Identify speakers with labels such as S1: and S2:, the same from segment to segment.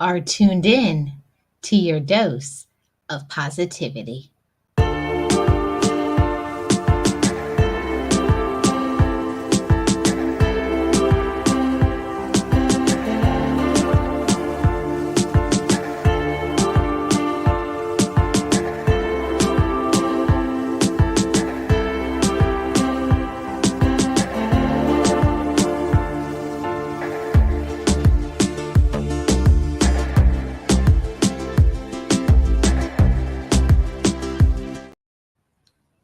S1: are tuned in to your dose of positivity.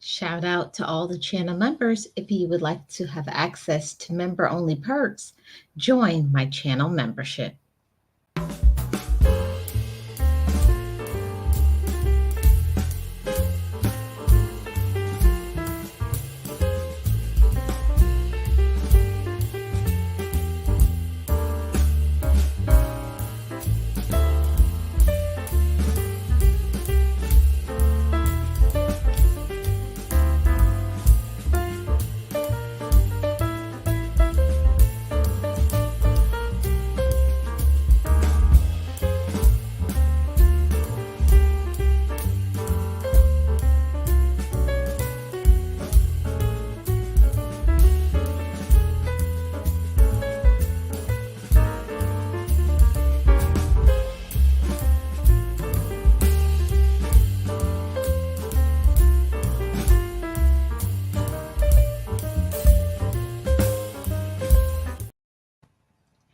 S1: Shout out to all the channel members. If you would like to have access to member only perks, join my channel membership.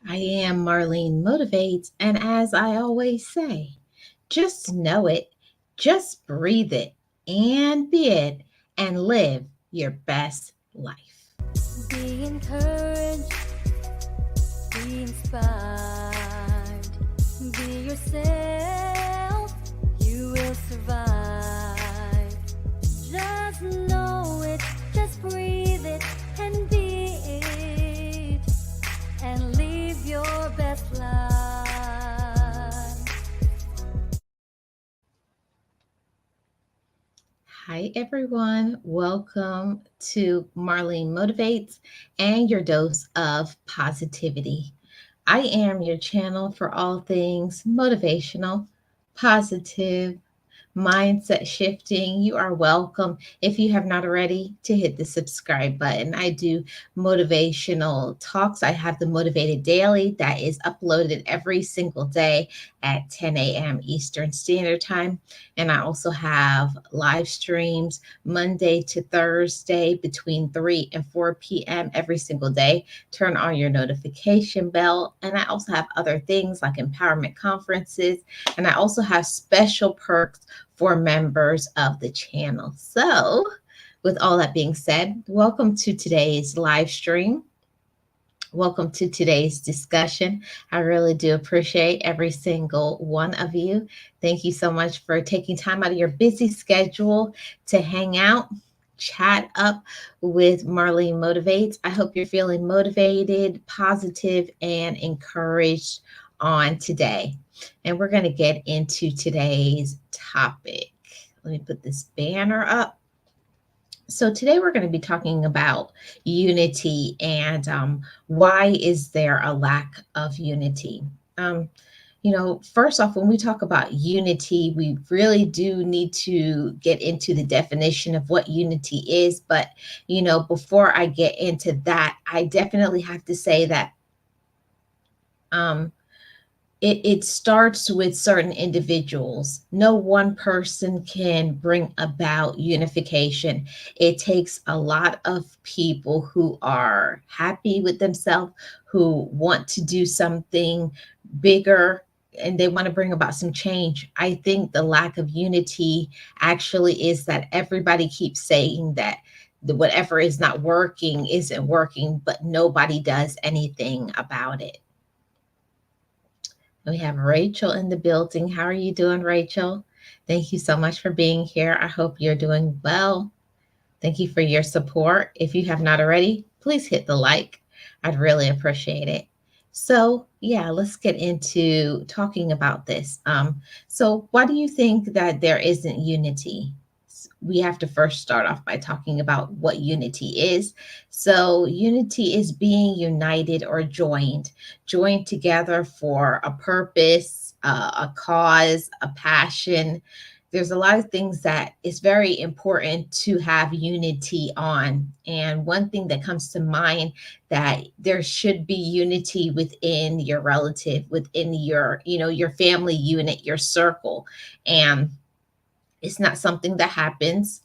S1: I am Marlene Motivates, and as I always say, just know it, just breathe it, and be it, and live your best life.
S2: Be encouraged, be inspired, be yourself, you will survive. Just know it, just breathe it, and be it, and live your best life.
S1: Hi, everyone. Welcome to Marlene Motivates and your dose of positivity. I am your channel for all things motivational, positive, mindset shifting. You are welcome, if you have not already, to hit the subscribe button. I do motivational talks. I have the Motivated Daily that is uploaded every single day at 10 a.m. Eastern Standard Time. And I also have live streams Monday to Thursday between 3 and 4 p.m. every single day. Turn on your notification bell. And I also have other things like empowerment conferences. And I also have special perks for members of the channel. So, with all that being said, welcome to today's live stream. Welcome to today's discussion. I really do appreciate every single one of you. Thank you so much for taking time out of your busy schedule to hang out, chat up with Marlene Motivates. I hope you're feeling motivated, positive, and encouraged on today. And we're going to get into today's topic. Let me put this banner up. So today we're going to be talking about unity and why is there a lack of unity? First off, when we talk about unity, we really do need to get into the definition of what unity is. But, before I get into that, I definitely have to say that it starts with certain individuals. No one person can bring about unification. It takes a lot of people who are happy with themselves, who want to do something bigger, and they want to bring about some change. I think the lack of unity actually is that everybody keeps saying that whatever is not working isn't working, but nobody does anything about it. We have Rachel in the building. How are you doing, Rachel? Thank you so much for being here. I hope you're doing well. Thank you for your support. If you have not already, please hit the like. I'd really appreciate it. So yeah, let's get into talking about this. So why do you think that there isn't unity? we have to first start off by talking about what unity is. So, unity is being united or joined together for a purpose, a cause, a passion. There's a lot of things that it's very important to have unity on. And one thing that comes to mind, that there should be unity within your relative, within your, your family unit, your circle. And it's not something that happens.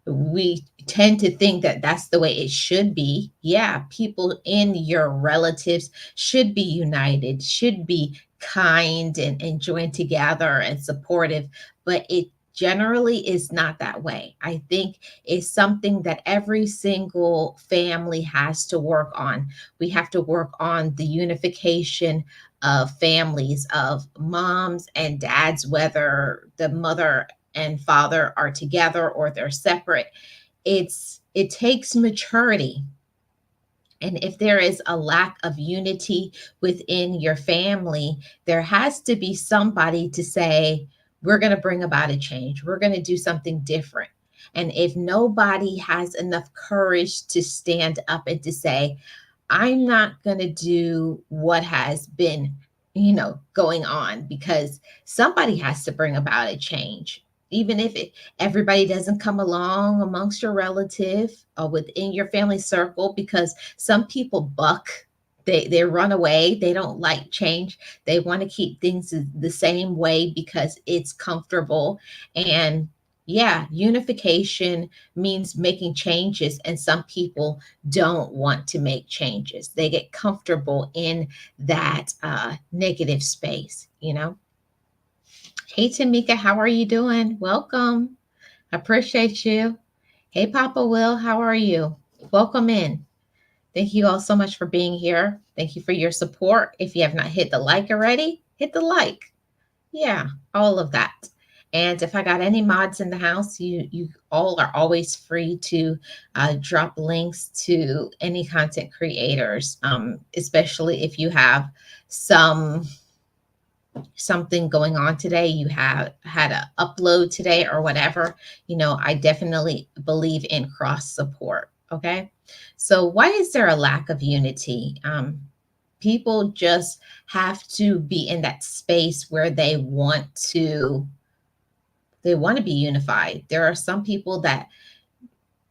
S1: We tend to think that that's the way it should be. Yeah, people in your relatives should be united, should be kind and joined together and supportive, but it generally is not that way. I think it's something that every single family has to work on. We have to work on the unification of families, of moms and dads, whether the mother and father are together or they're separate. It takes maturity. And if there is a lack of unity within your family, there has to be somebody to say, we're going to bring about a change, we're going to do something different. And if nobody has enough courage to stand up and to say, I'm not going to do what has been, going on, because somebody has to bring about a change. Even if everybody doesn't come along amongst your relative or within your family circle, because some people buck, they run away, they don't like change, they want to keep things the same way because it's comfortable. And yeah, unification means making changes, and some people don't want to make changes. They get comfortable in that negative space. Hey, Tamika, how are you doing? Welcome. I appreciate you. Hey, Papa Will, how are you? Welcome in. Thank you all so much for being here. Thank you for your support. If you have not hit the like already, hit the like. Yeah, all of that. And if I got any mods in the house, you all are always free to drop links to any content creators, especially if you have something going on today, you have had a upload today or whatever. I definitely believe in cross support. Okay, so why is there a lack of unity? People just have to be in that space where they want to be unified. There are some people that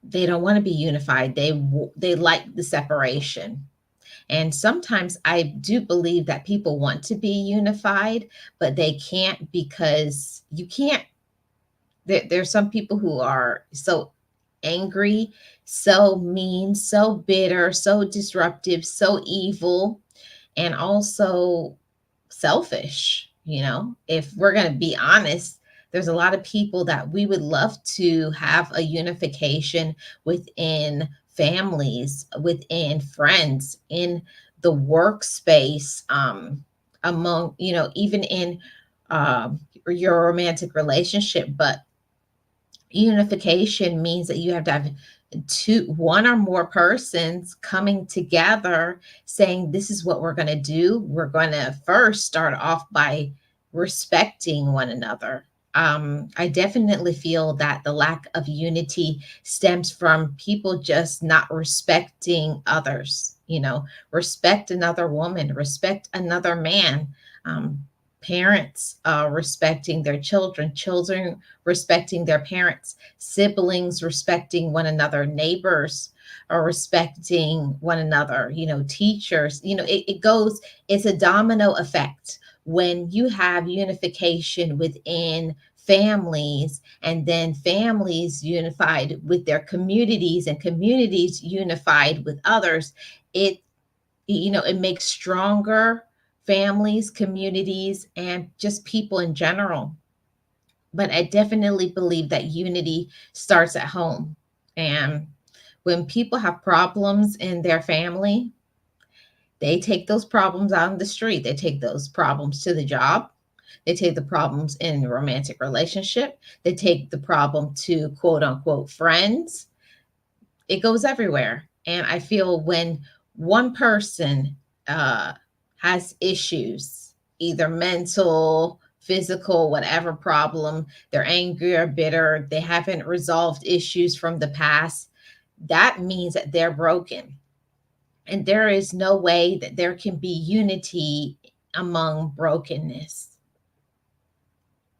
S1: they don't want to be unified. They like the separation. And sometimes I do believe that people want to be unified, but they can't, because you can't. There's some people who are so angry, so mean, so bitter, so disruptive, so evil, and also selfish. If we're going to be honest, there's a lot of people that we would love to have a unification within families, within friends, in the workspace, among, even in your romantic relationship. But unification means that you have to have one or more persons coming together saying, this is what we're going to do. We're going to first start off by respecting one another. I definitely feel that the lack of unity stems from people just not respecting others. Respect another woman, respect another man. Parents respecting their children, children respecting their parents, siblings respecting one another, neighbors are respecting one another, teachers. It's a domino effect when you have unification within families, and then families unified with their communities, and communities unified with others. It makes stronger families, communities, and just people in general. But I definitely believe that unity starts at home. And when people have problems in their family, they take those problems out on the street. They take those problems to the job. They take the problems in a romantic relationship. They take the problem to quote unquote friends. It goes everywhere. And I feel when one person has issues, either mental, physical, whatever problem, they're angry or bitter, they haven't resolved issues from the past, that means that they're broken. And there is no way that there can be unity among brokenness.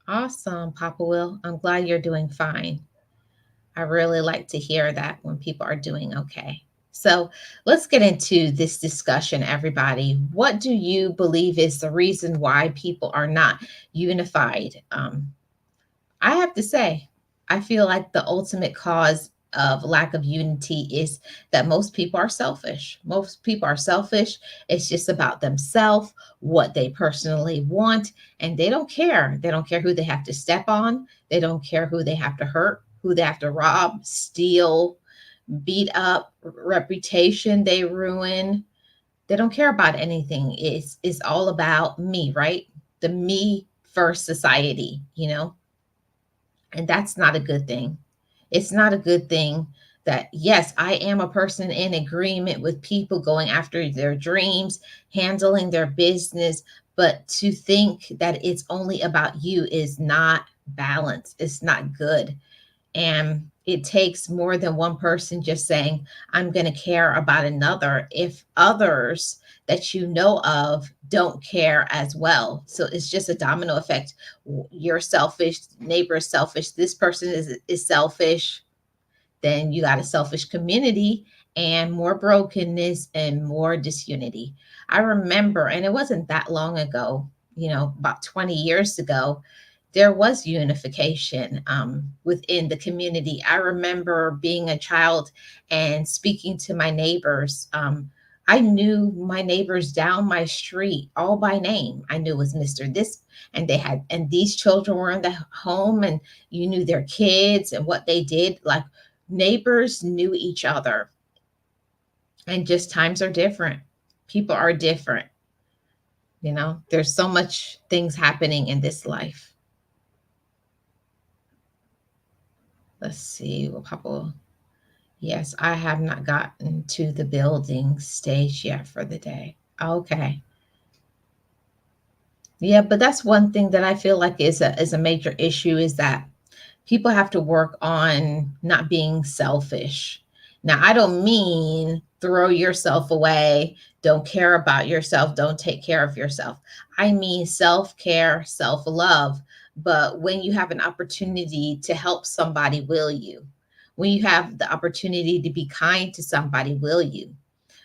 S1: Awesome, Papa Will. I'm glad you're doing fine. I really like to hear that when people are doing okay. So let's get into this discussion, everybody. What do you believe is the reason why people are not unified? I have to say, I feel like the ultimate cause of lack of unity is that most people are selfish. Most people are selfish. It's just about themselves, what they personally want, and they don't care. They don't care who they have to step on. They don't care who they have to hurt, who they have to rob, steal, beat up, reputation they ruin. They don't care about anything. It's all about me, right? The me first society, you know? And that's not a good thing. It's not a good thing that, yes, I am a person in agreement with people going after their dreams, handling their business, but to think that it's only about you is not balanced. It's not good. And it takes more than one person just saying, I'm going to care about another if others that you know of don't care as well. So it's just a domino effect. You're selfish, neighbor is selfish, this person is selfish, then you got a selfish community and more brokenness and more disunity. I remember, and it wasn't that long ago, about 20 years ago, there was unification within the community. I remember being a child and speaking to my neighbors. I knew my neighbors down my street all by name. I knew it was Mr. This, and these children were in the home, and you knew their kids and what they did. Like, neighbors knew each other. And just times are different. People are different. There's so much things happening in this life. Let's see what Papa. Yes, I have not gotten to the building stage yet for the day. Okay. Yeah, but that's one thing that I feel like is a major issue, is that people have to work on not being selfish. Now, I don't mean throw yourself away, don't care about yourself, don't take care of yourself. I mean self-care, self-love. But when you have an opportunity to help somebody, will you? When you have the opportunity to be kind to somebody, will you?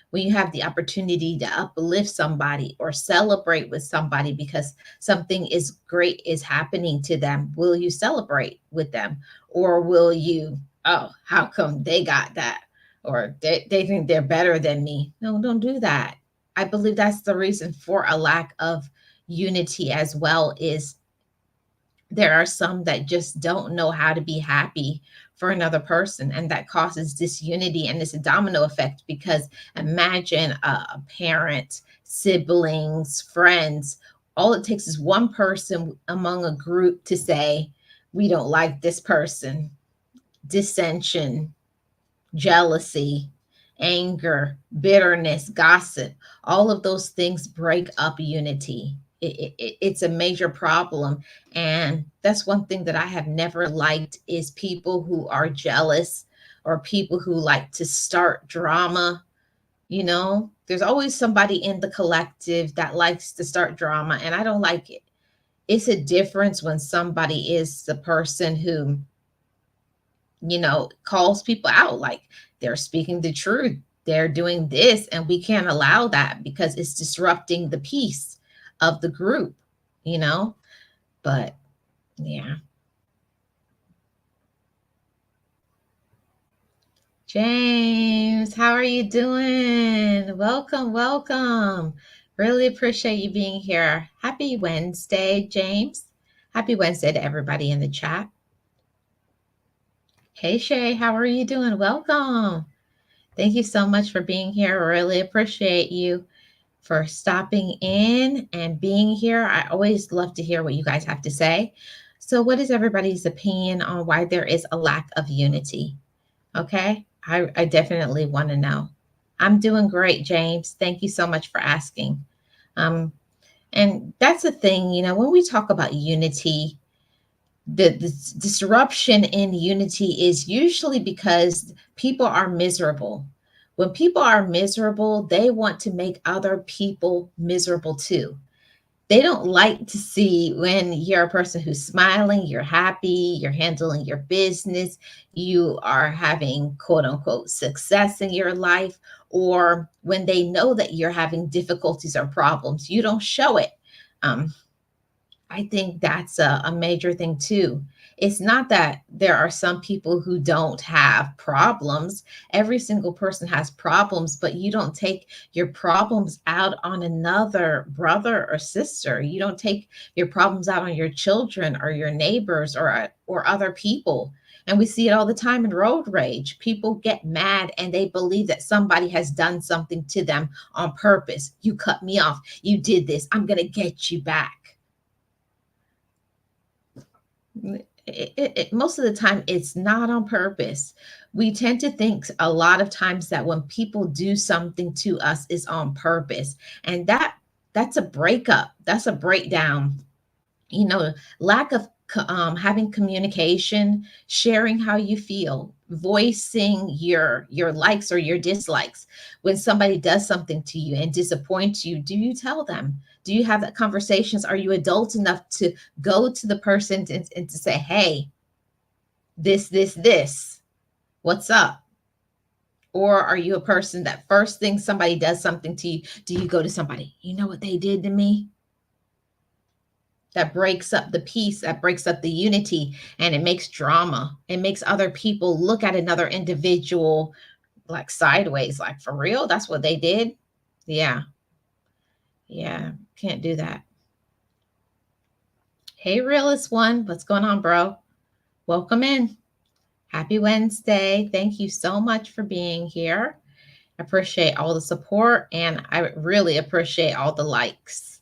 S1: When you have the opportunity to uplift somebody or celebrate with somebody because something is great is happening to them, will you celebrate with them? Or will you, oh, how come they got that? Or they think they're better than me? No, don't do that. I believe that's the reason for a lack of unity as well, is there are some that just don't know how to be happy for another person, and that causes disunity, and it's a domino effect. Because imagine a parent, siblings, friends, all it takes is one person among a group to say, we don't like this person. Dissension, jealousy, anger, bitterness, gossip, all of those things break up unity. It's a major problem. And that's one thing that I have never liked, is people who are jealous or people who like to start drama. There's always somebody in the collective that likes to start drama, and I don't like it. It's a difference when somebody is the person who calls people out, like they're speaking the truth, they're doing this, and we can't allow that because it's disrupting the peace of the group, but yeah. James, how are you doing? Welcome, welcome. Really appreciate you being here. Happy Wednesday, James. Happy Wednesday to everybody in the chat. Hey, Shay, how are you doing? Welcome. Thank you so much for being here. Really appreciate you for stopping in and being here. I always love to hear what you guys have to say. So, what is everybody's opinion on why there is a lack of unity? Okay, I definitely want to know. I'm doing great, James. Thank you so much for asking. And And that's the thing, when we talk about unity, the disruption in unity is usually because people are miserable. When people are miserable, they want to make other people miserable too. They don't like to see when you're a person who's smiling, you're happy, you're handling your business, you are having quote unquote success in your life, or when they know that you're having difficulties or problems, you don't show it. Um, I think that's a major thing too. It's not that there are some people who don't have problems. Every single person has problems, but you don't take your problems out on another brother or sister. You don't take your problems out on your children or your neighbors or other people. And we see it all the time in road rage. People get mad and they believe that somebody has done something to them on purpose. You cut me off. You did this. I'm going to get you back. Most of the time it's not on purpose. We tend to think a lot of times that when people do something to us is on purpose, and that's a breakup, that's a breakdown. Lack of having communication, sharing how you feel, voicing your likes or your dislikes. When somebody does something to you and disappoints you, do you tell them? Do you have that conversations? Are you adult enough to go to the person and to say, hey, this, what's up? Or are you a person that first thing somebody does something to you, do you go to somebody, you know what they did to me? That breaks up the peace, that breaks up the unity, and it makes drama. It makes other people look at another individual like sideways, like, for real? That's what they did? Yeah. Yeah. Can't do that. Hey, realist one. What's going on, bro? Welcome in. Happy Wednesday. Thank you so much for being here. I appreciate all the support, and I really appreciate all the likes.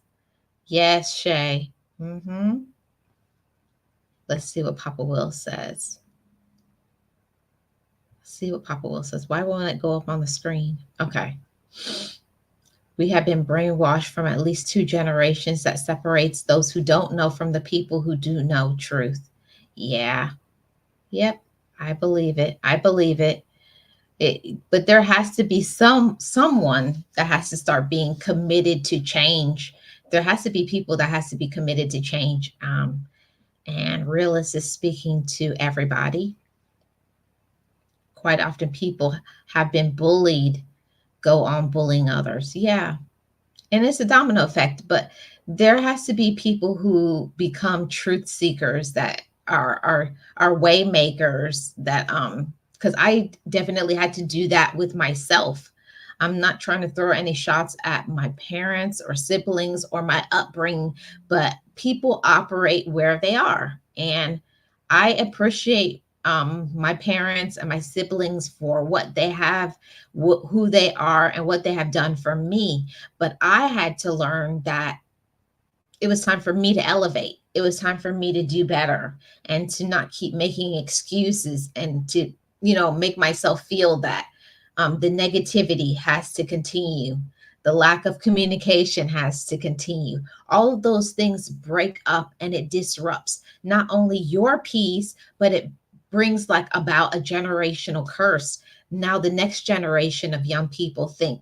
S1: Yes, Shay. Let's see what Papa Will says. See what Papa Will says. Why won't it go up on the screen? Okay. We have been brainwashed from at least 2 generations that separates those who don't know from the people who do know truth. Yeah. Yep. I believe it. I believe it. But there has to be someone that has to start being committed to change. There has to be people that has to be committed to change. And realist is speaking to everybody. Quite often people have been bullied, go on bullying others. Yeah. And it's a domino effect, but there has to be people who become truth seekers, that are way makers, that because I definitely had to do that with myself. I'm not trying to throw any shots at my parents or siblings or my upbringing, but people operate where they are. And I appreciate my parents and my siblings for what they have, who they are, and what they have done for me. But I had to learn that it was time for me to elevate. It was time for me to do better, and to not keep making excuses, and to, make myself feel that the negativity has to continue. The lack of communication has to continue. All of those things break up, and it disrupts not only your peace, but it brings like about a generational curse. Now the next generation of young people think,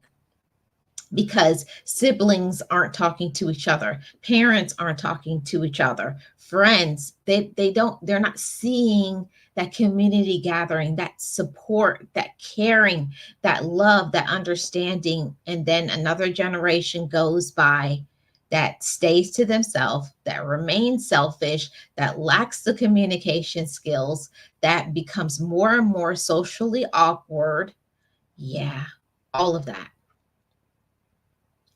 S1: because siblings aren't talking to each other, parents aren't talking to each other, friends, they're not seeing that community gathering, that support, that caring, that love, that understanding. And then another generation goes by that stays to themselves, that remains selfish, that lacks the communication skills, that becomes more and more socially awkward. Yeah, all of that.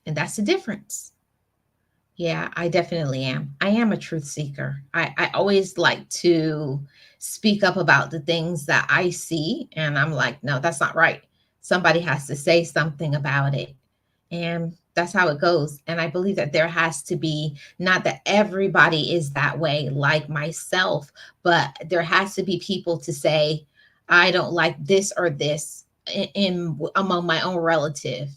S1: And that's the difference. Yeah, I definitely am. I am a truth seeker. I always like to speak up about the things that I see. And I'm like, no, that's not right. Somebody has to say something about it. And that's how it goes. And I believe that there has to be, not that everybody is that way like myself, but there has to be people to say, I don't like this or this in among my own relative.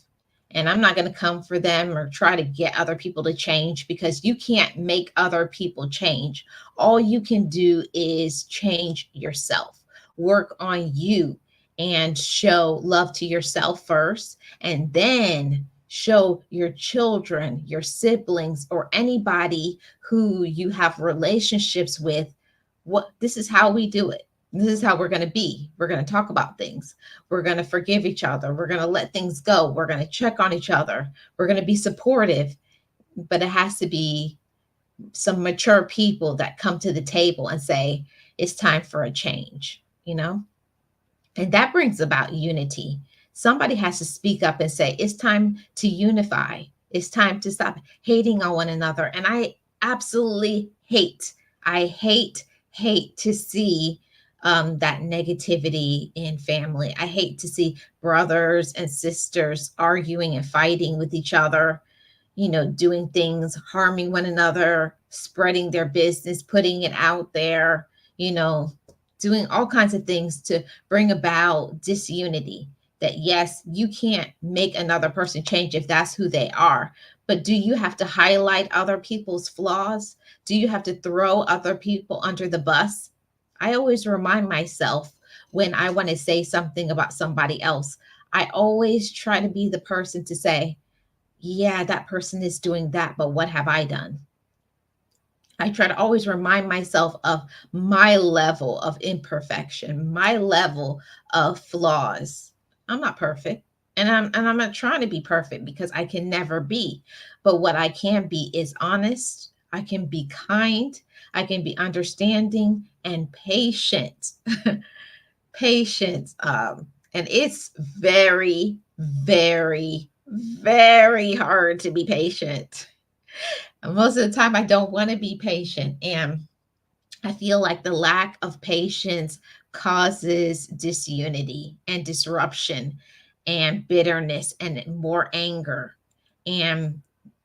S1: And I'm not going to come for them or try to get other people to change, because you can't make other people change. All you can do is change yourself, work on you, and show love to yourself first, and then show your children, your siblings, or anybody who you have relationships with, what this is how we do it. This is how we're going to be. We're going to talk about things. We're going to forgive each other. We're going to let things go. We're going to check on each other. We're going to be supportive, but it has to be some mature people that come to the table and say, it's time for a change, you know? And that brings about unity. Somebody has to speak up and say, it's time to unify. It's time to stop hating on one another. And I absolutely hate to see that negativity in family. I hate to see brothers and sisters arguing and fighting with each other, doing things, harming one another, spreading their business, putting it out there, doing all kinds of things to bring about disunity. That yes, you can't make another person change if that's who they are. But do you have to highlight other people's flaws? Do you have to throw other people under the bus? I always remind myself when I want to say something about somebody else, I always try to be the person to say, yeah, that person is doing that, but what have I done? I try to always remind myself of my level of imperfection, my level of flaws. I'm not perfect. And I'm not trying to be perfect, because I can never be. But what I can be is honest. I can be kind. I can be understanding and patient. Patient. And it's very, very, very hard to be patient. Most of the time, I don't want to be patient. And I feel like the lack of patience causes disunity and disruption and bitterness and more anger. And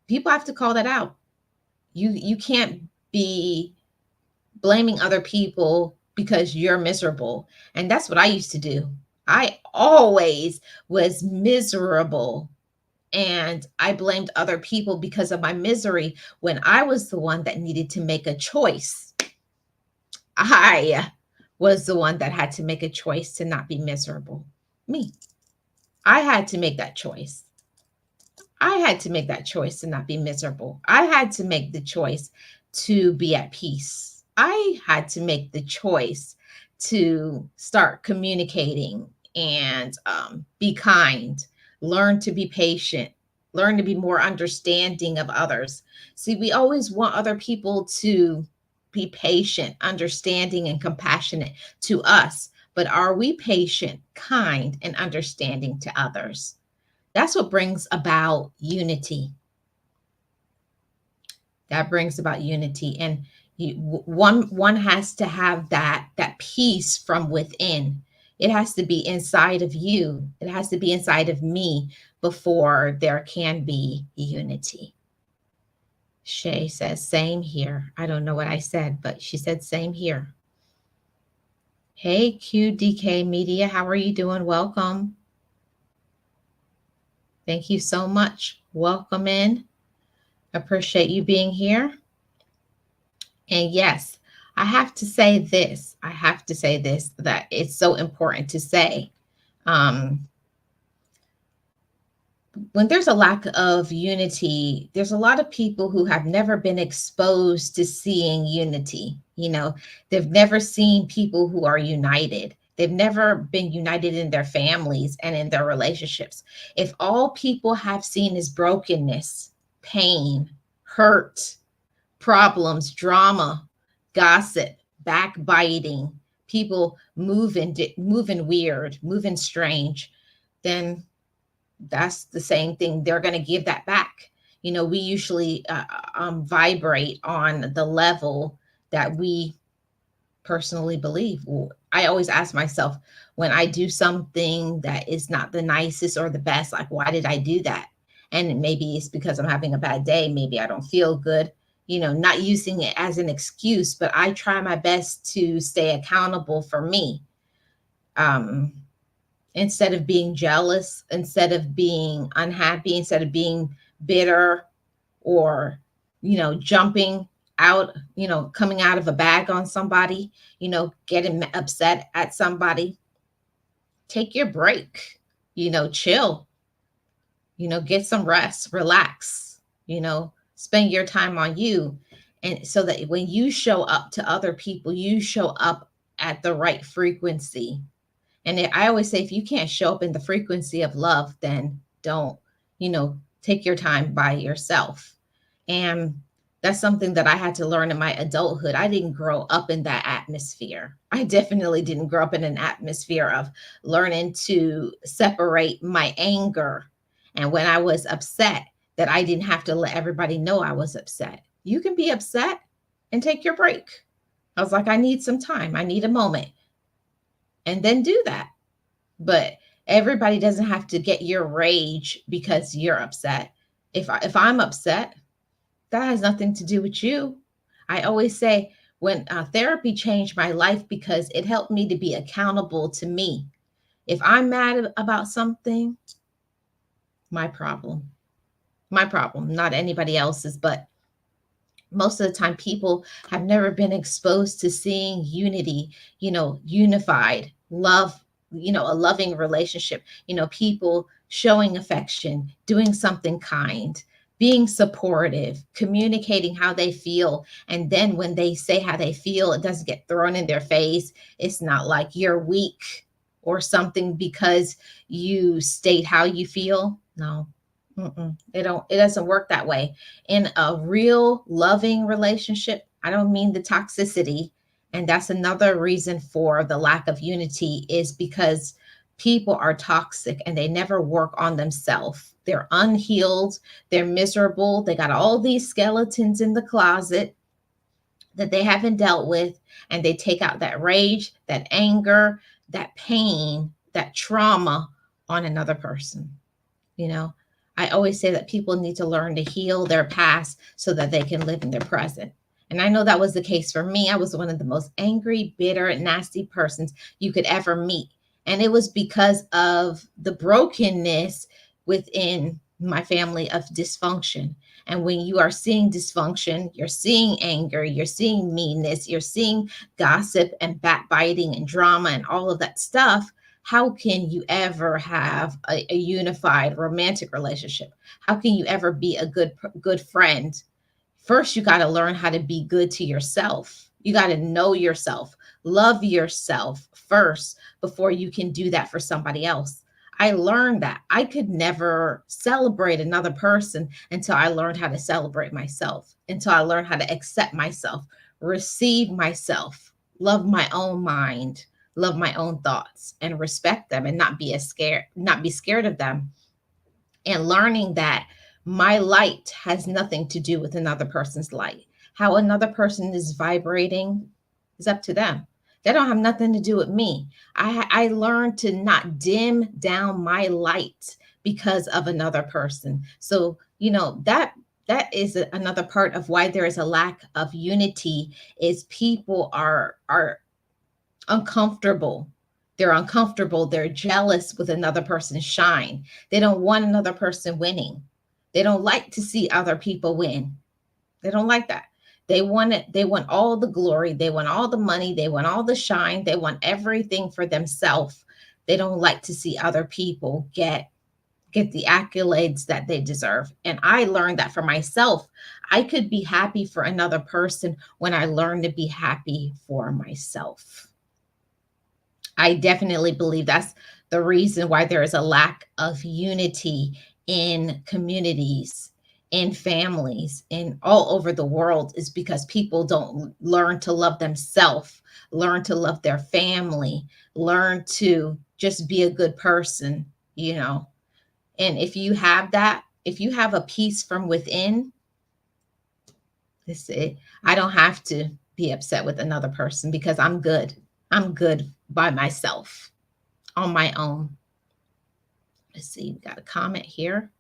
S1: people have to call that out. You can't be blaming other people because you're miserable. And that's what I used to do. I always was miserable, and I blamed other people because of my misery when I was the one that needed to make a choice. I was the one that had to make a choice to not be miserable. Me. I had to make that choice. I had to make that choice to not be miserable. I had to make the choice to be at peace. I had to make the choice to start communicating and be kind, learn to be patient, learn to be more understanding of others. See, we always want other people to be patient, understanding, and compassionate to us. But are we patient, kind, and understanding to others? That's what brings about unity. That brings about unity. And one has to have that peace from within. It has to be inside of you. It has to be inside of me before there can be unity. Shay says, same here. I don't know what I said, but she said, same here. Hey, QDK Media, how are you doing? Welcome. Thank you so much. Welcome in. Appreciate you being here. And yes, I have to say this. That it's so important to say. When there's a lack of unity, there's a lot of people who have never been exposed to seeing unity. They've never seen people who are united. They've never been united in their families and in their relationships. If all people have seen is brokenness, pain, hurt, problems, drama, gossip, backbiting, people moving weird, moving strange, then that's the same thing. They're going to give that back. We usually vibrate on the level that we personally believe. I always ask myself, when I do something that is not the nicest or the best, like, why did I do that? And maybe it's because I'm having a bad day. Maybe I don't feel good, not using it as an excuse, but I try my best to stay accountable for me. instead of being jealous, instead of being unhappy, instead of being bitter, or, jumping out, coming out of a bag on somebody, getting upset at somebody. Take your break, chill, get some rest, relax, spend your time on you. And so that when you show up to other people, you show up at the right frequency. And I always say, if you can't show up in the frequency of love, then don't, take your time by yourself. And that's something that I had to learn in my adulthood. I didn't grow up in that atmosphere. I definitely didn't grow up in an atmosphere of learning to separate my anger. And when I was upset, that I didn't have to let everybody know I was upset. You can be upset and take your break. I was like, I need some time. I need a moment. And then do that. But everybody doesn't have to get your rage because you're upset. If I'm upset, that has nothing to do with you. I always say, when therapy changed my life because it helped me to be accountable to me. If I'm mad about something, my problem, not anybody else's. But most of the time, people have never been exposed to seeing unity, unified love, a loving relationship, people showing affection, doing something kind, being supportive, communicating how they feel. And then when they say how they feel, it doesn't get thrown in their face. It's not like you're weak or something because you state how you feel. No. It doesn't work that way. In a real loving relationship, I don't mean the toxicity. And that's another reason for the lack of unity, is because people are toxic and they never work on themselves. They're unhealed, they're miserable, they got all these skeletons in the closet that they haven't dealt with, and they take out that rage, that anger, that pain, that trauma on another person. I always say that people need to learn to heal their past so that they can live in their present. And I know that was the case for me. I was one of the most angry, bitter, nasty persons you could ever meet. And it was because of the brokenness within my family of dysfunction. And when you are seeing dysfunction, you're seeing anger, you're seeing meanness, you're seeing gossip and backbiting and drama and all of that stuff. How can you ever have a unified romantic relationship? How can you ever be a good friend? First, you got to learn how to be good to yourself. You got to know yourself, love yourself first before you can do that for somebody else. I learned that I could never celebrate another person until I learned how to celebrate myself, until I learned how to accept myself, receive myself, love my own mind, love my own thoughts, and respect them, and not be scared of them. And learning that my light has nothing to do with another person's light. How another person is vibrating is up to them. That don't have nothing to do with me. I learned to not dim down my light because of another person. So, that is another part of why there is a lack of unity, is people are uncomfortable. They're uncomfortable. They're jealous with another person's shine. They don't want another person winning. They don't like to see other people win. They don't like that. They want it. They want all the glory. They want all the money. They want all the shine. They want everything for themselves. They don't like to see other people get the accolades that they deserve. And I learned that for myself. I could be happy for another person when I learned to be happy for myself. I definitely believe that's the reason why there is a lack of unity in communities, in families, in all over the world, is because people don't learn to love themselves, learn to love their family, learn to just be a good person, And if you have that, if you have a peace from within, I don't have to be upset with another person because I'm good. I'm good by myself, on my own. Let's see, we got a comment here.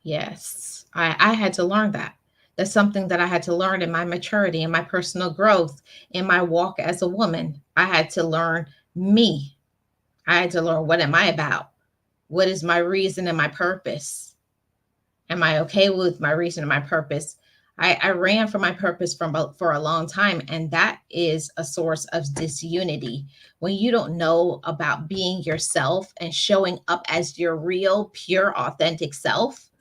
S1: Yes, I had to learn that. That's something that I had to learn in my maturity, in my personal growth, in my walk as a woman. I had to learn me. I had to learn, what am I about? What is my reason and my purpose? Am I okay with my reason and my purpose? I ran for my purpose for a long time, and that is a source of disunity. When you don't know about being yourself and showing up as your real, pure, authentic self,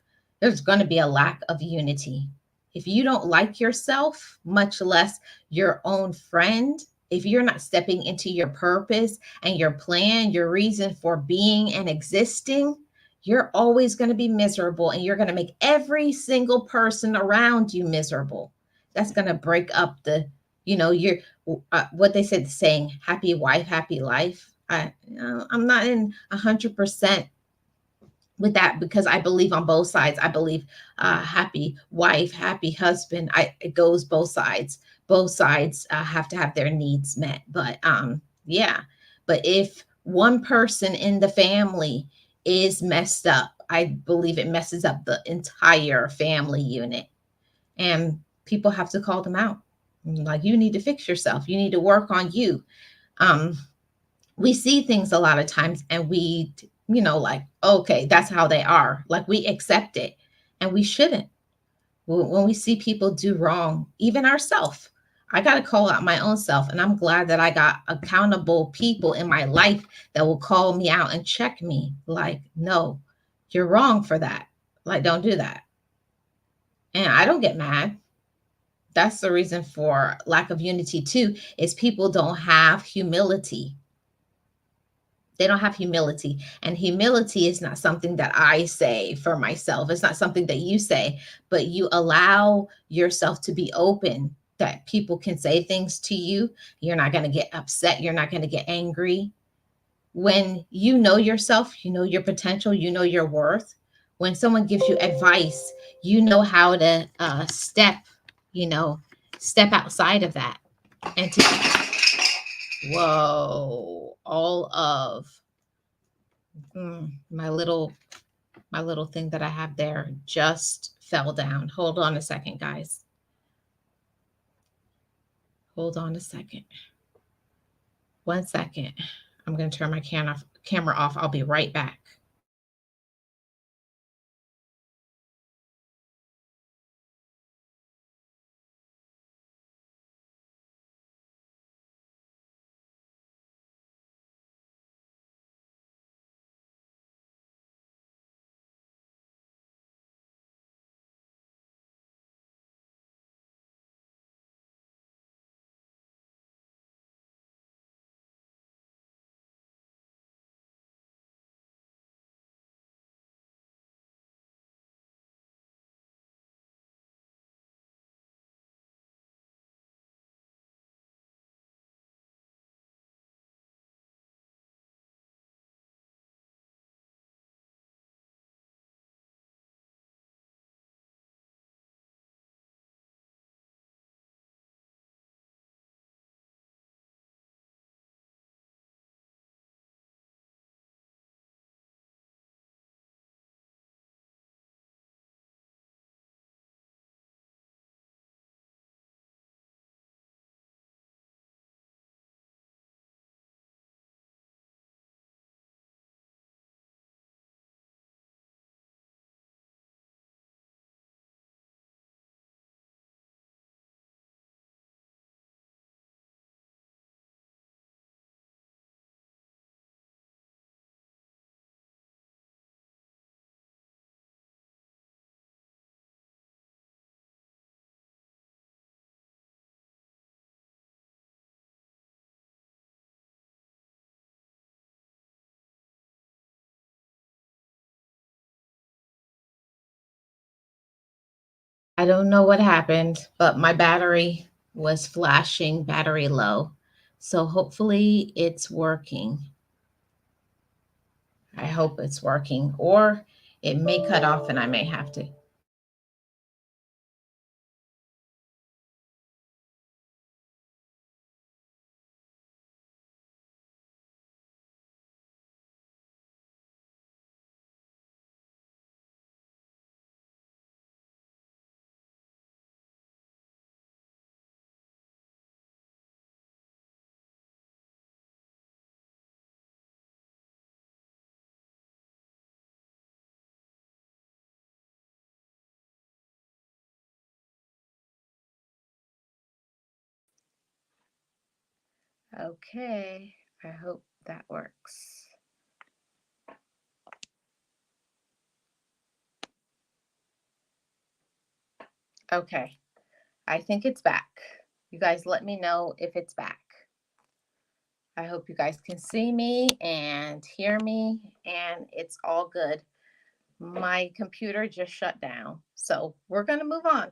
S1: there's going to be a lack of unity. If you don't like yourself, much less your own friend, if you're not stepping into your purpose and your plan, your reason for being and existing, you're always going to be miserable, and you're going to make every single person around you miserable. That's going to break up the, you're what they said, the saying, happy wife, happy life. I'm not in 100% with that, because I believe on both sides. I believe happy wife, happy husband. It goes both sides. Both sides have to have their needs met. But yeah, but if one person in the family is messed up, I believe it messes up the entire family unit, and people have to call them out. Like, you need to fix yourself. You need to work on you. Um, we see things a lot of times, and we, like, okay, that's how they are. Like, we accept it, and we shouldn't. When we see people do wrong, even ourselves, I got to call out my own self. And I'm glad that I got accountable people in my life that will call me out and check me. Like, no, you're wrong for that. Like, don't do that. And I don't get mad. That's the reason for lack of unity, too, is people don't have humility. They don't have humility. And humility is not something that I say for myself. It's not something that you say, but you allow yourself to be open, that people can say things to you. You're not going to get upset. You're not going to get angry. When you know yourself, you know your potential, you know your worth. When someone gives you advice, you know how to you know, step outside of that. And to, whoa, all of my little thing that I have there just fell down. Hold on a second, guys. Hold on a second. 1 second. I'm going to turn my camera off. I'll be right back. I don't know what happened, but my battery was flashing battery low. So hopefully it's working. I hope it's working, or it may cut off and I may have to. Okay, I hope that works. Okay, I think it's back. You guys let me know if it's back. I hope you guys can see me and hear me, and it's all good. My computer just shut down, so we're going to move on.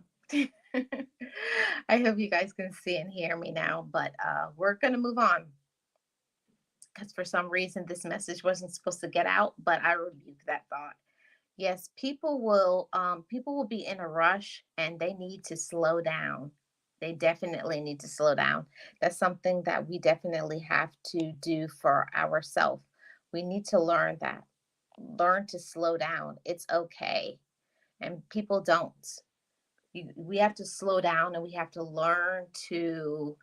S1: I hope you guys can see and hear me now, but we're going to move on because for some reason this message wasn't supposed to get out, but I rebuke that thought. Yes, people will be in a rush and they need to slow down. They definitely need to slow down. That's something that we definitely have to do for ourselves. We need to learn that. Learn to slow down. It's okay. And people don't. We have to slow down and we have to learn to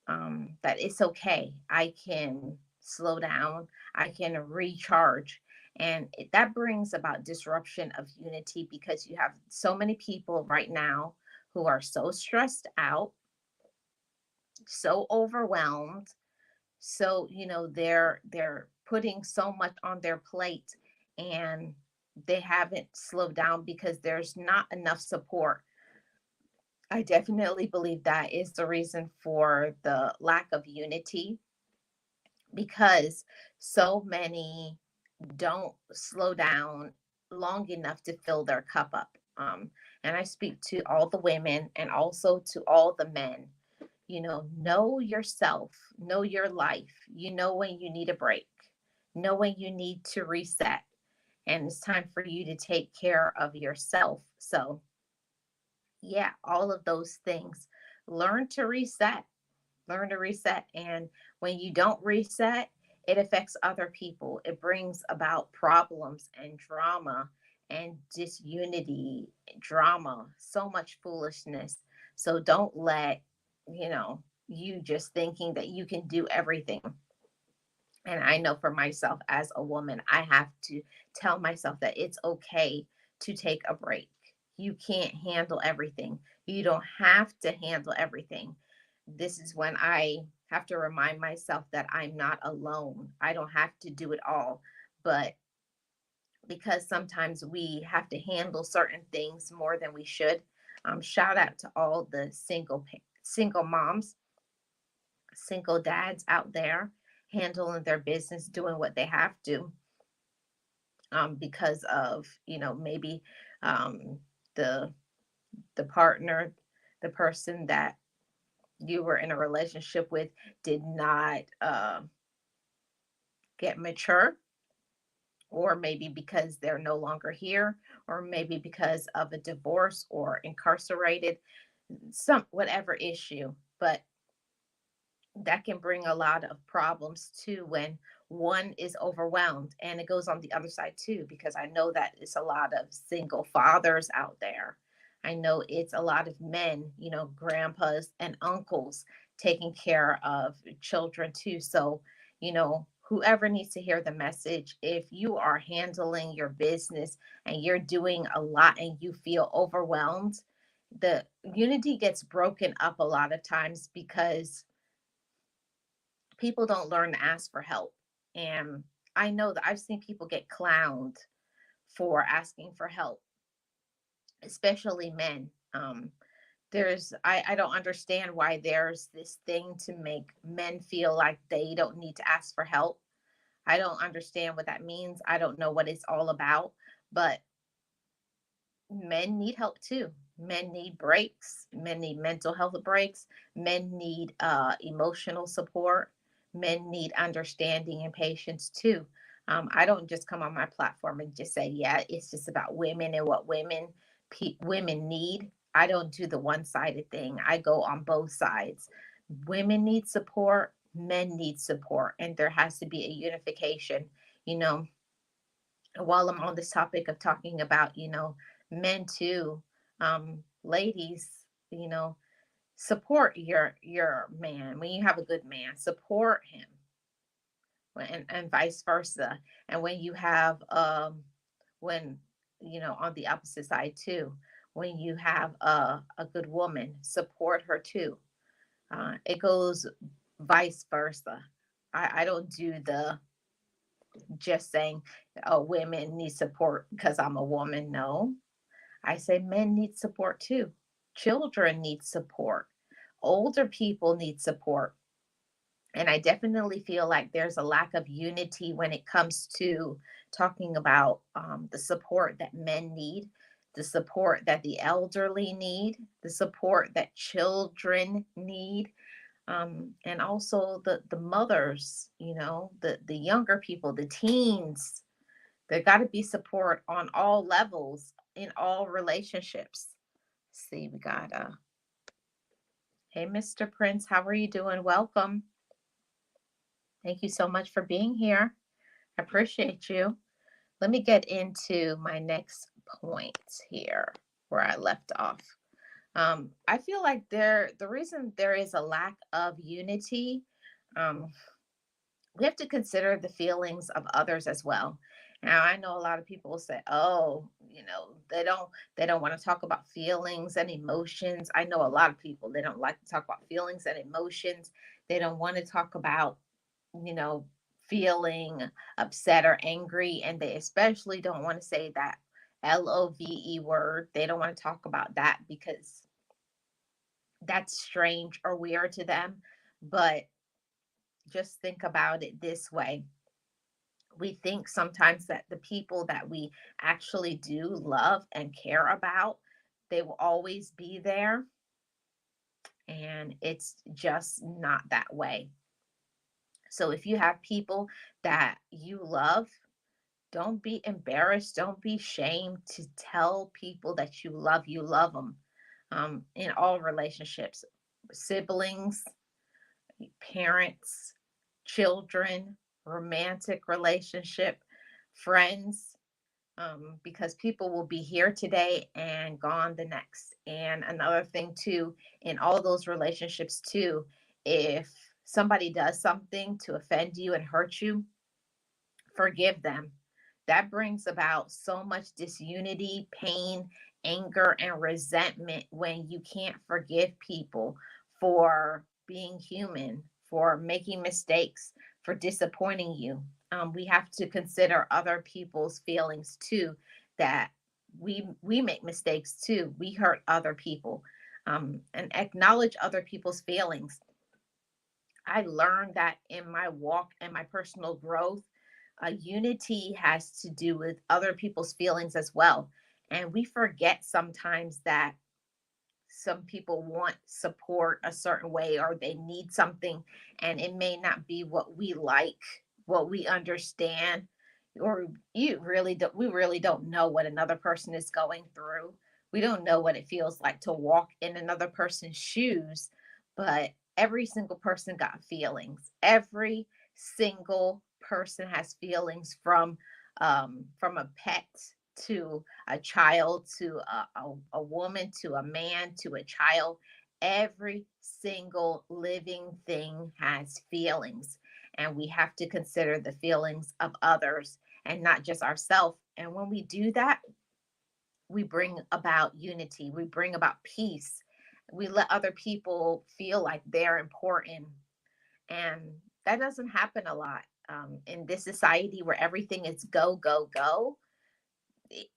S1: that it's okay. I can slow down, I can recharge. And that brings about disruption of unity because you have so many people right now who are so stressed out, so overwhelmed. So, they're putting so much on their plate and they haven't slowed down because there's not enough support. I definitely believe that is the reason for the lack of unity because so many don't slow down long enough to fill their cup up. And I speak to all the women and also to all the men. Know yourself, know your life. You know when you need a break, know when you need to reset. And it's time for you to take care of yourself. So, yeah, all of those things. Learn to reset learn to reset. And when you don't reset, it affects other people. It brings about problems and drama and disunity, drama, so much foolishness. So don't let, you just thinking that you can do everything. And I know for myself as a woman, I have to tell myself that it's okay to take a break. You can't handle everything. You don't have to handle everything. This is when I have to remind myself that I'm not alone. I don't have to do it all. But because sometimes we have to handle certain things more than we should, shout out to all the single moms, single dads out there handling their business, doing what they have to, because of maybe um, the the partner, the person that you were in a relationship with did not get mature, or maybe because they're no longer here, or maybe because of a divorce or incarcerated, some whatever issue. But that can bring a lot of problems too when one is overwhelmed, and it goes on the other side too, because I know that it's a lot of single fathers out there. I know it's a lot of men, grandpas and uncles taking care of children too. So, whoever needs to hear the message, if you are handling your business and you're doing a lot and you feel overwhelmed, the unity gets broken up a lot of times because people don't learn to ask for help. And I know that I've seen people get clowned for asking for help, especially men. I don't understand why there's this thing to make men feel like they don't need to ask for help. I don't understand what that means. I don't know what it's all about, but men need help too. Men need breaks. Men need mental health breaks. Men need emotional support. Men need understanding and patience too. I don't just come on my platform and just say, yeah, it's just about women and what women need. I don't do the one-sided thing. I go on both sides. Women need support. Men need support, and there has to be a unification. You know, while I'm on this topic of talking about, men too, ladies, support your man. When you have a good man, support him, and vice versa. And when you have when on the opposite side too, when you have a good woman, support her too. It goes vice versa. I don't do the just saying, oh, women need support because I'm a woman. No, I say men need support too. Children need support. Older people need support. And I definitely feel like there's a lack of unity when it comes to talking about the support that men need, the support that the elderly need, the support that children need, and also the mothers, the younger people, the teens. There got to be support on all levels in all relationships. See, we got hey, Mr. Prince, how are you doing? Welcome. Thank you so much for being here. I appreciate you. Let me get into my next point here where I left off. I feel like the reason there is a lack of unity, um, we have to consider the feelings of others as well. Now, I know a lot of people will say, "Oh, they don't want to talk about feelings and emotions." I know a lot of people they don't like to talk about feelings and emotions. They don't want to talk about you know, feeling upset or angry. And they especially don't want to say that LOVE word. They don't want to talk about that because that's strange or weird to them. But just think about it this way. We think sometimes that the people that we actually do love and care about, they will always be there. And it's just not that way. So if you have people that you love, don't be embarrassed. Don't be shamed to tell people that you love them in all relationships, siblings, parents, children, romantic relationship, friends, because people will be here today and gone the next. And another thing, too, in all those relationships, too, if somebody does something to offend you and hurt you, forgive them. That brings about so much disunity, pain, anger, and resentment when you can't forgive people for being human, for making mistakes, for disappointing you. We have to consider other people's feelings too. That we make mistakes too. We hurt other people, and acknowledge other people's feelings. I learned that in my walk and my personal growth, unity has to do with other people's feelings as well. And we forget sometimes that some people want support a certain way or they need something, and it may not be what we like, what we understand, or we really don't know what another person is going through. We don't know what it feels like to walk in another person's shoes, but every single person got feelings. Every single person has feelings, from a pet to a child to a woman to a man to a child. Every single living thing has feelings, and we have to consider the feelings of others and not just ourselves. And when we do that, we bring about unity, we bring about peace, we let other people feel like they're important. And that doesn't happen a lot in this society where everything is go, go, go.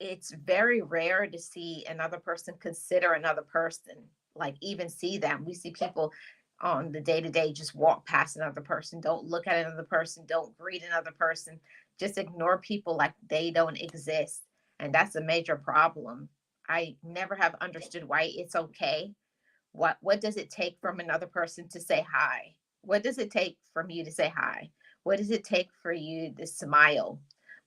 S1: It's very rare to see another person consider another person, like even see them. We see people on the day to day just walk past another person, don't look at another person, don't greet another person, just ignore people like they don't exist. And that's a major problem. I never have understood why it's okay. What does it take from another person to say hi? What does it take from you to say hi? What does it take for you to smile?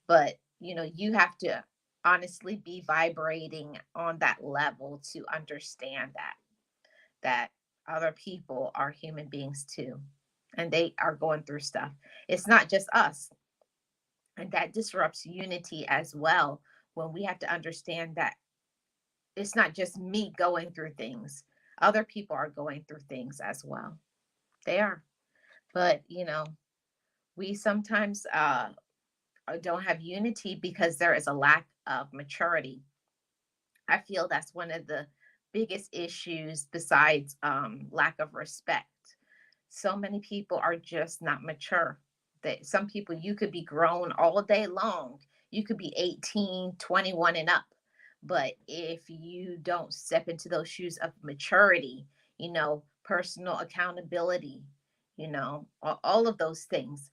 S1: But you have to honestly be vibrating on that level to understand that other people are human beings too, and they are going through stuff. It's not just us, and that disrupts unity as well, when we have to understand that it's not just me going through things. Other people are going through things as well. They are. But we sometimes don't have unity because there is a lack of maturity. I feel that's one of the biggest issues besides lack of respect. So many people are just not mature. That some people, you could be grown all day long. You could be 18, 21 and up. But if you don't step into those shoes of maturity, personal accountability, all of those things,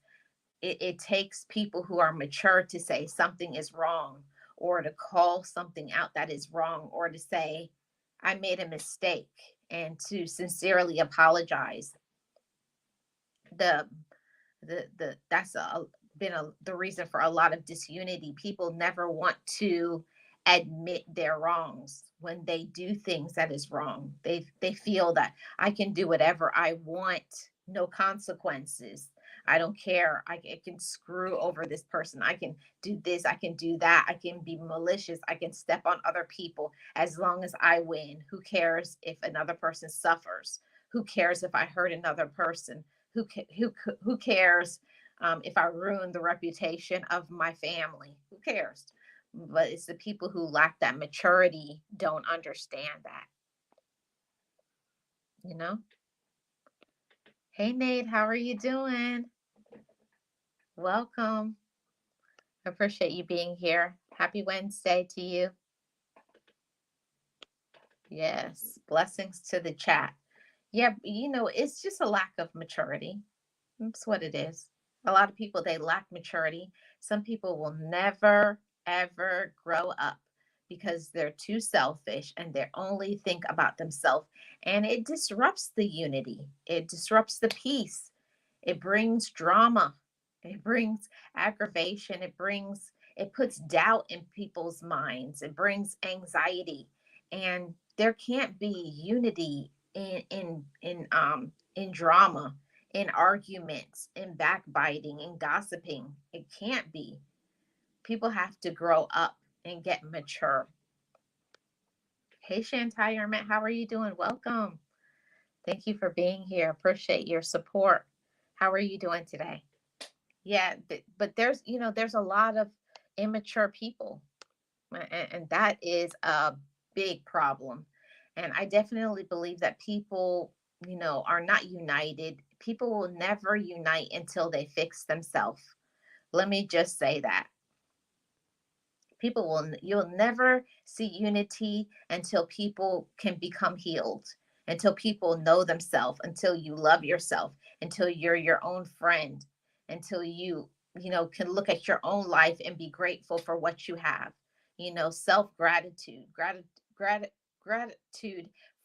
S1: it takes people who are mature to say something is wrong, or to call something out that is wrong, or to say, I made a mistake, and to sincerely apologize. The the the that's the reason for a lot of disunity. People never want to admit their wrongs. When they do things that is wrong, they feel that I can do whatever I want, no consequences. I don't care. I can screw over this person. I can do this. I can do that. I can be malicious. I can step on other people as long as I win. Who cares if another person suffers? Who cares if I hurt another person? Who cares if I ruin the reputation of my family? Who cares? But it's the people who lack that maturity don't understand that, you know? Hey, Nate, how are you doing? Welcome. I appreciate you being here. Happy Wednesday to you. Yes, blessings to the chat. Yeah, it's just a lack of maturity. That's what it is. A lot of people, they lack maturity. Some people will never, ever grow up because they're too selfish and they only think about themselves. And it disrupts the unity, it disrupts the peace, it brings drama, it brings aggravation, it puts doubt in people's minds, it brings anxiety. And there can't be unity in drama, in arguments, in backbiting, in gossiping. It can't be. People have to grow up and get mature. Hey, Shantai Armet, how are you doing? Welcome. Thank you for being here. Appreciate your support. How are you doing today? Yeah, but there's a lot of immature people, and that is a big problem. And I definitely believe that people, are not united. People will never unite until they fix themselves. Let me just say that. You'll never see unity until people can become healed, until people know themselves, until you love yourself, until you're your own friend, until can look at your own life and be grateful for what you have. Self gratitude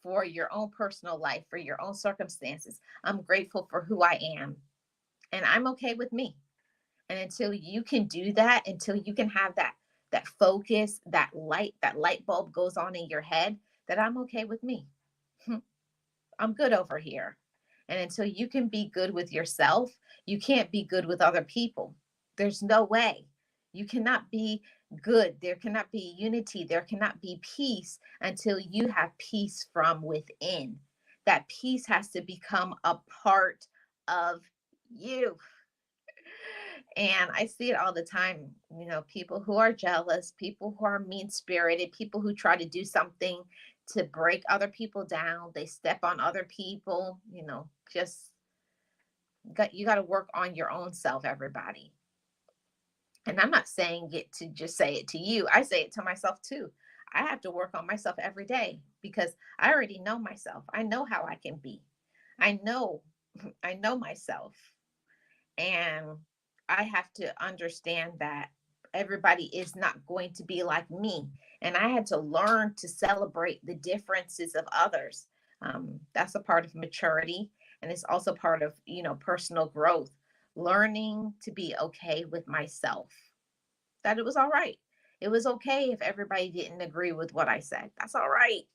S1: for your own personal life, for your own circumstances. I'm grateful for who I am, and I'm okay with me. And until you can do that, until you can have that focus, that light bulb goes on in your head, that I'm okay with me. I'm good over here. And until you can be good with yourself, you can't be good with other people. There's no way. You cannot be good. There cannot be unity. There cannot be peace until you have peace from within. That peace has to become a part of you. And I see it all the time, people who are jealous, people who are mean spirited, people who try to do something to break other people down. They step on other people, just you got to work on your own self, everybody. And I'm not saying it to just say it to you, I say it to myself too. I have to work on myself every day because I already know myself. I know how I can be. I know, I know myself. And I have to understand that everybody is not going to be like me. And I had to learn to celebrate the differences of others. That's a part of maturity. And it's also part of, personal growth, learning to be okay with myself, that it was all right. It was okay if everybody didn't agree with what I said. That's all right.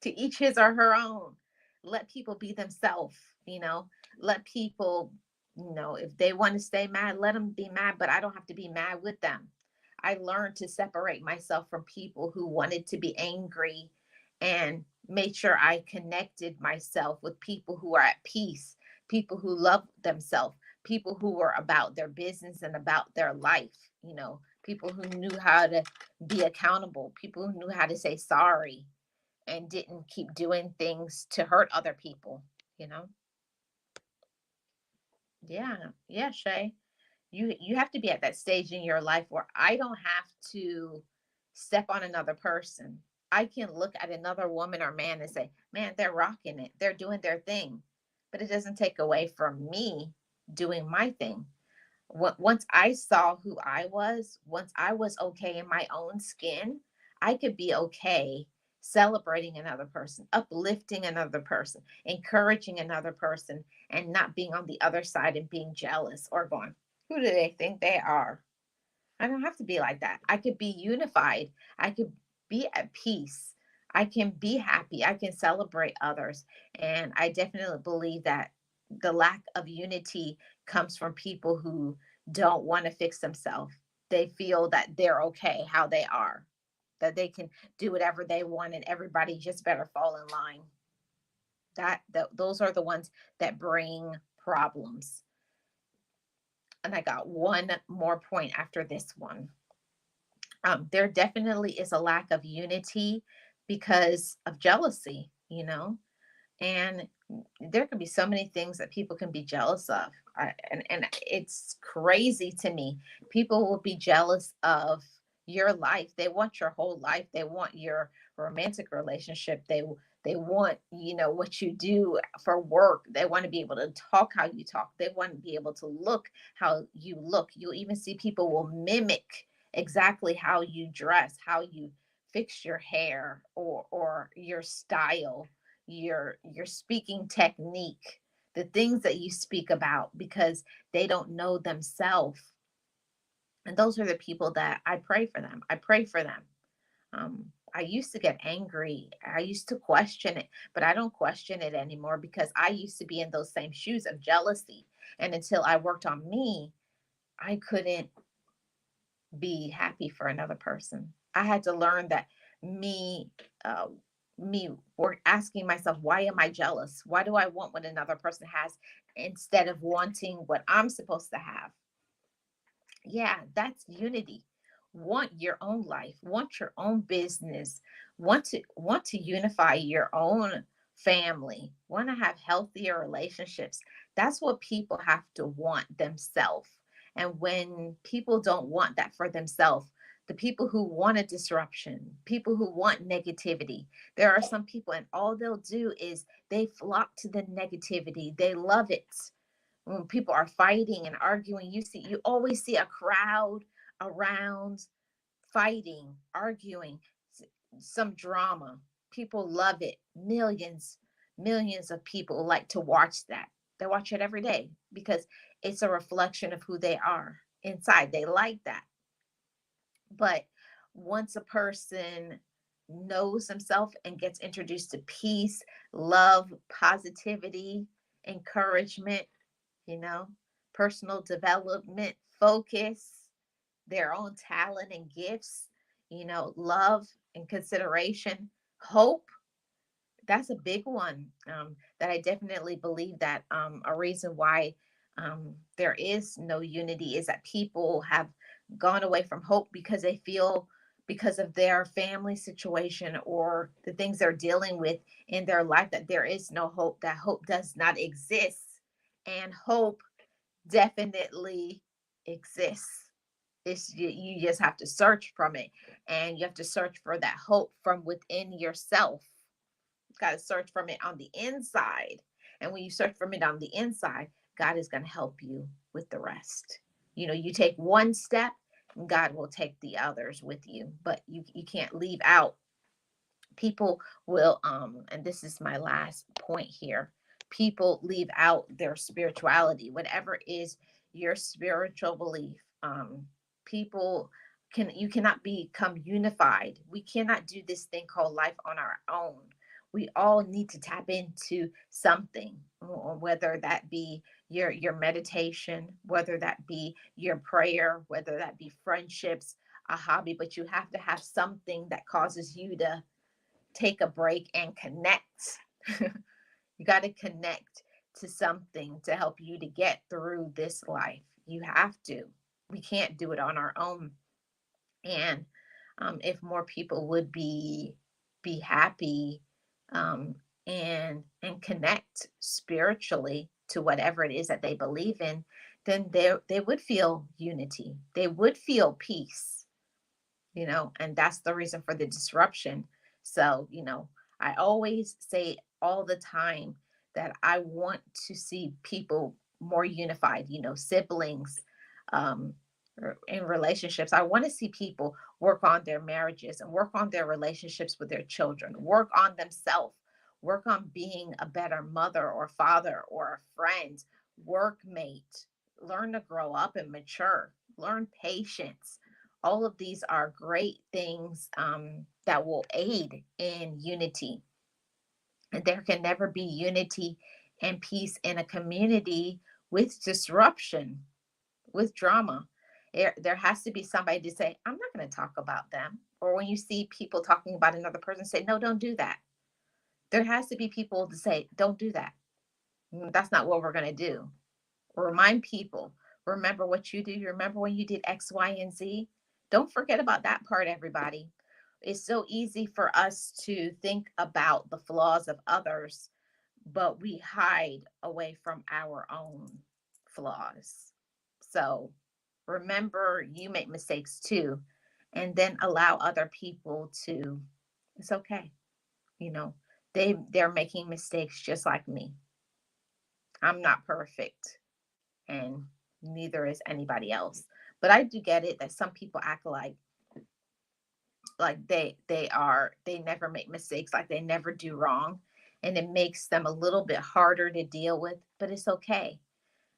S1: To each his or her own. Let people be themselves, let people, if they want to stay mad, let them be mad, but I don't have to be mad with them. I learned to separate myself from people who wanted to be angry, and made sure I connected myself with people who are at peace, people who love themselves, people who were about their business and about their life, people who knew how to be accountable, people who knew how to say sorry and didn't keep doing things to hurt other people, you know? Yeah. Yeah, Shay. You have to be at that stage in your life where I don't have to step on another person. I can look at another woman or man and say, man, they're rocking it. They're doing their thing. But it doesn't take away from me doing my thing. Once I saw who I was, once I was okay in my own skin, I could be okay celebrating another person, uplifting another person, encouraging another person, and not being on the other side and being jealous or going, who do they think they are? I don't have to be like that. I could be unified. I could be at peace. I can be happy. I can celebrate others. And I definitely believe that the lack of unity comes from people who don't want to fix themselves. They feel that they're okay how they are, that they can do whatever they want and everybody just better fall in line. Those are the ones that bring problems. And I got one more point after this one. There definitely is a lack of unity because of jealousy, and there can be so many things that people can be jealous of. And it's crazy to me. People will be jealous of your life. They want your whole life. They want your romantic relationship. They want, what you do for work. They want to be able to talk how you talk. They want to be able to look how you look. You'll even see people will mimic exactly how you dress, how you fix your hair, or your style, your speaking technique, the things that you speak about, because they don't know themselves. And those are the people that I pray for them. I pray for them. I used to get angry. I used to question it, but I don't question it anymore because I used to be in those same shoes of jealousy. And until I worked on me, I couldn't be happy for another person. I had to learn that me, uh, me, or asking myself, why am I jealous? Why do I want what another person has instead of wanting what I'm supposed to have? Yeah, that's unity. Want your own life, want your own business, want to unify your own family, want to have healthier relationships. That's what people have to want themselves. And when people don't want that for themselves, the people who want a disruption, people who want negativity, there are some people, and all they'll do is they flock to the negativity. They love it when people are fighting and arguing. You always see a crowd around, fighting, arguing, some drama. People love it. Millions of people like to watch that. They watch it every day because it's a reflection of who they are inside. They like that. But once a person knows himself and gets introduced to peace, love, positivity, encouragement, you know, personal development, focus, their own talent and gifts, love and consideration, hope. That's a big one, that I definitely believe that a reason why there is no unity is that people have gone away from hope because they feel, because of their family situation or the things they're dealing with in their life, that there is no hope, that hope does not exist. And hope definitely exists. You just have to search from it, and you have to search for that hope from within yourself. You've got to search from it on the inside. And when you search from it on the inside, God is going to help you with the rest. You take one step, and God will take the others with you. But you can't leave out. People will, and this is my last point here, people leave out their spirituality, whatever is your spiritual belief. People you cannot become unified. We cannot do this thing called life on our own. We all need to tap into something, whether that be your meditation, whether that be your prayer, whether that be friendships, a hobby. But you have to have something that causes you to take a break and connect. You got to connect to something to help you to get through this life. You have to. We can't do it on our own. And if more people would be happy, and connect spiritually, to whatever it is that they believe in, then they would feel unity. They would feel peace, and that's the reason for the disruption. So, I always say all the time that I want to see people more unified, siblings, um, in relationships. I want to see people work on their marriages and work on their relationships with their children, work on themselves, work on being a better mother or father or a friend, workmate, learn to grow up and mature, learn patience. All of these are great things that will aid in unity. And there can never be unity and peace in a community with disruption, with drama. There has to be somebody to say, I'm not going to talk about them. Or when you see people talking about another person, say, no, don't do that. There has to be people to say, don't do that. That's not what we're going to do. Remind people, remember what you do. You remember when you did X, Y, and Z? Don't forget about that part, everybody. It's so easy for us to think about the flaws of others, but we hide away from our own flaws. So remember, you make mistakes too, and then allow other people to, it's okay. You know, they're making mistakes just like me. I'm not perfect, and neither is anybody else. But I do get it that some people act like they never make mistakes, like they never do wrong, and it makes them a little bit harder to deal with, but it's okay.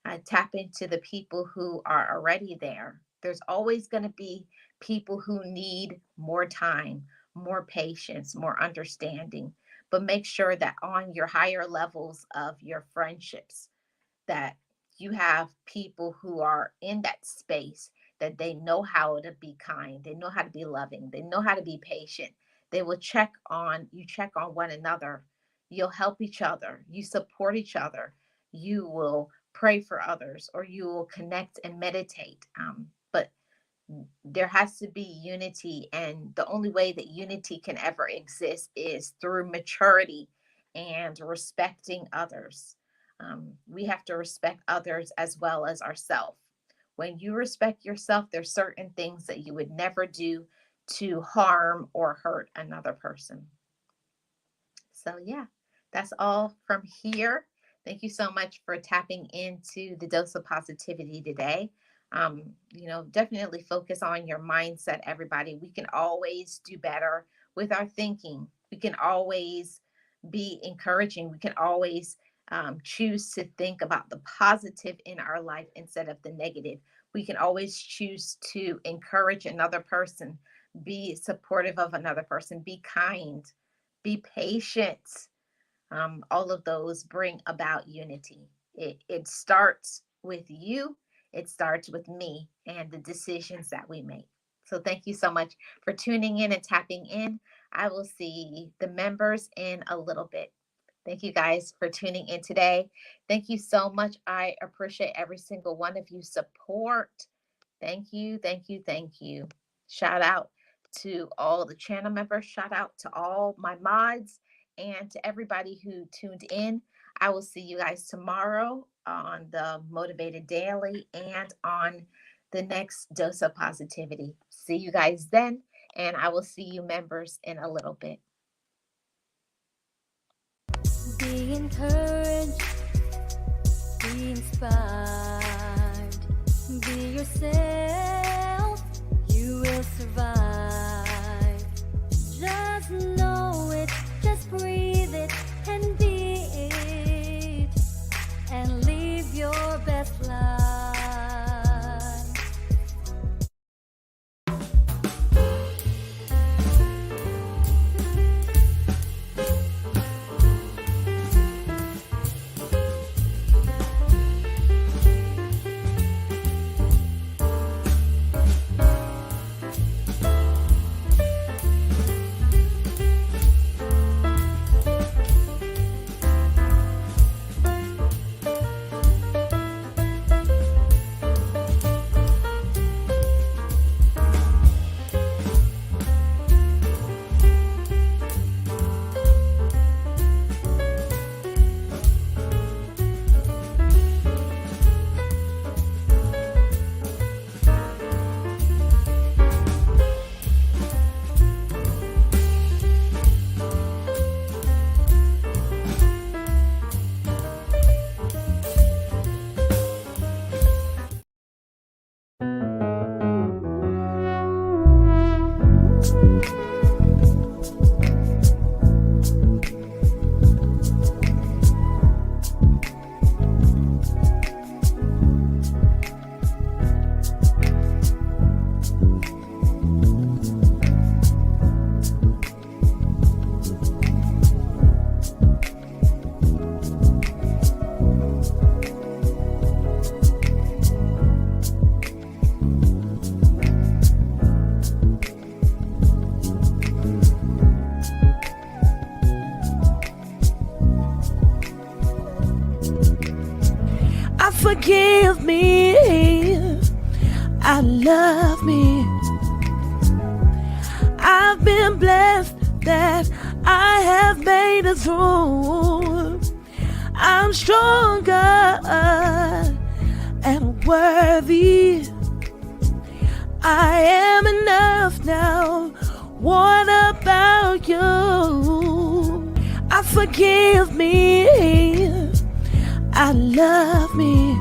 S1: I tap into the people who are already there. There's always going to be people who need more time, more patience, more understanding, but make sure that on your higher levels of your friendships, that you have people who are in that space, that they know how to be kind, they know how to be loving, they know how to be patient. They will check on one another. You'll help each other, you support each other, you will pray for others, or you will connect and meditate. But there has to be unity, and the only way that unity can ever exist is through maturity and respecting others. We have to respect others as well as ourselves. When you respect yourself, there's certain things that you would never do to harm or hurt another person. So yeah, that's all from here. Thank you so much for tapping into the dose of positivity today. Definitely focus on your mindset, everybody. We can always do better with our thinking. We can always be encouraging. We can always choose to think about the positive in our life instead of the negative. We can always choose to encourage another person, be supportive of another person, be kind, be patient. All of those bring about unity. It starts with you, it starts with me, and the decisions that we make. So thank you so much for tuning in and tapping in. I will see the members in a little bit. Thank you guys for tuning in today. Thank you so much. I appreciate every single one of you support. Thank you, thank you, thank you. Shout out to all the channel members. Shout out to all my mods and to everybody who tuned in. I will see you guys tomorrow on the Motivated Daily and on the next dose of positivity. See you guys then, and I will see you members in a little bit.
S2: Be encouraged, be inspired, be yourself, you will survive. Just know it, just breathe it, and be it, and live your best life.
S3: forgive me. I love me. I've been blessed that I have made it through. I'm stronger and worthy. I am enough now. What about you? I forgive me. I love me.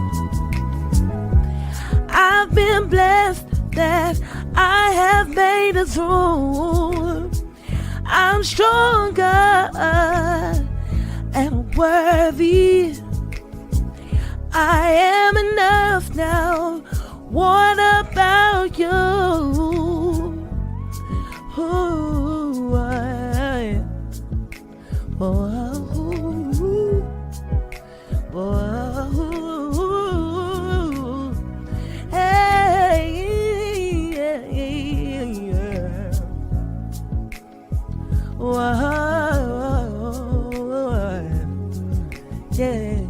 S3: I've been blessed that I have made it through. I'm stronger and worthy. I am enough now. What about you? Ooh, hey, yeah.